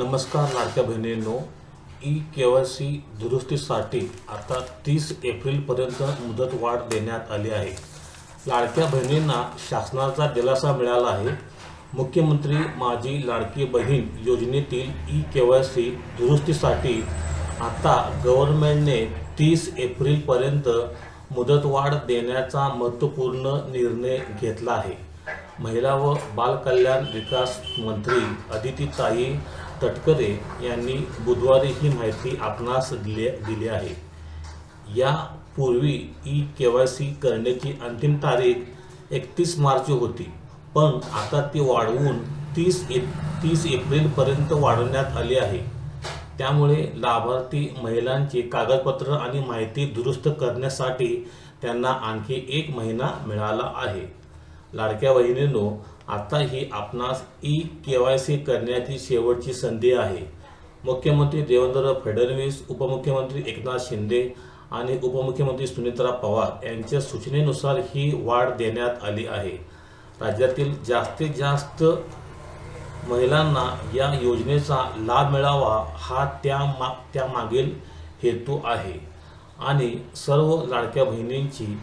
नमस्कार लाडक्या बहिणींनो, ई-केवायसी दुरुस्तीसाठी आता 30 एप्रिलपर्यंत मुदतवाढ देण्यात आली आहे। लाडक्या बहिणींना शासनाचा दिलासा मिळाला आहे। मुख्यमंत्री माझी लाडकी बहीण योजनेतील ई-केवायसी दुरुस्तीसाठी आता गव्हर्नमेंटने 30 एप्रिलपर्यंत मुदतवाढ देण्याचा महत्त्वपूर्ण निर्णय घेतला आहे। महिला व बालकल्याण विकास मंत्री अदितीताई तटकरे यांनी बुधवारी ही माहिती आपणास दिली आहे। यापूर्वी ई-केवायसी करण्याची अंतिम तारीख 31 मार्च होती, पण आता ती वाढवून 30 एप्रिलपर्यंत वाढवण्यात आली आहे। त्यामुळे लाभार्थी महिलांची कागदपत्र आणि माहिती दुरुस्त करण्यासाठी त्यांना आणखी 1 महिना मिळाला आहे। लाडक्या बहिणींनो, आता ही आपणास ई-केवायसी करण्याची शेवटची संधी आहे। मुख्यमंत्री देवेंद्र फडणवीस, उपमुख्यमंत्री एकनाथ शिंदे आणि उपमुख्यमंत्री सुनेत्रा पवार यांच्या सूचनेनुसार ही वाढ देण्यात आली आहे। राज्यातील जास्तीत जास्त महिलांना या योजनेचा लाभ मिळावा हा त्यामागील हेतू आहे आणि सर्व लाडक्या बहिणींची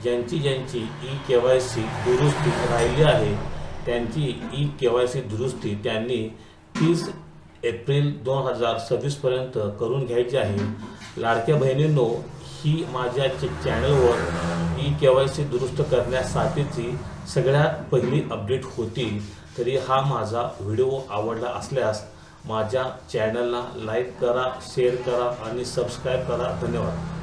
ज्यांची ई-केवायसी दुरुस्ती राहिली आहे त्यांची ई-केवायसी दुरुस्ती त्यांनी 30 एप्रिल 2026 पर्यंत करून घ्यायची आहे। लाडक्या बहिणींनो, ही माझ्या चॅनलवर ई-केवायसी दुरुस्त करण्यासाठीची सगळ्यात पहिली अपडेट होती। तरी हा माझा व्हिडिओ आवडला असल्यास माझ्या चॅनलला लाईक करा, शेअर करा आणि सबस्क्राईब करा। धन्यवाद।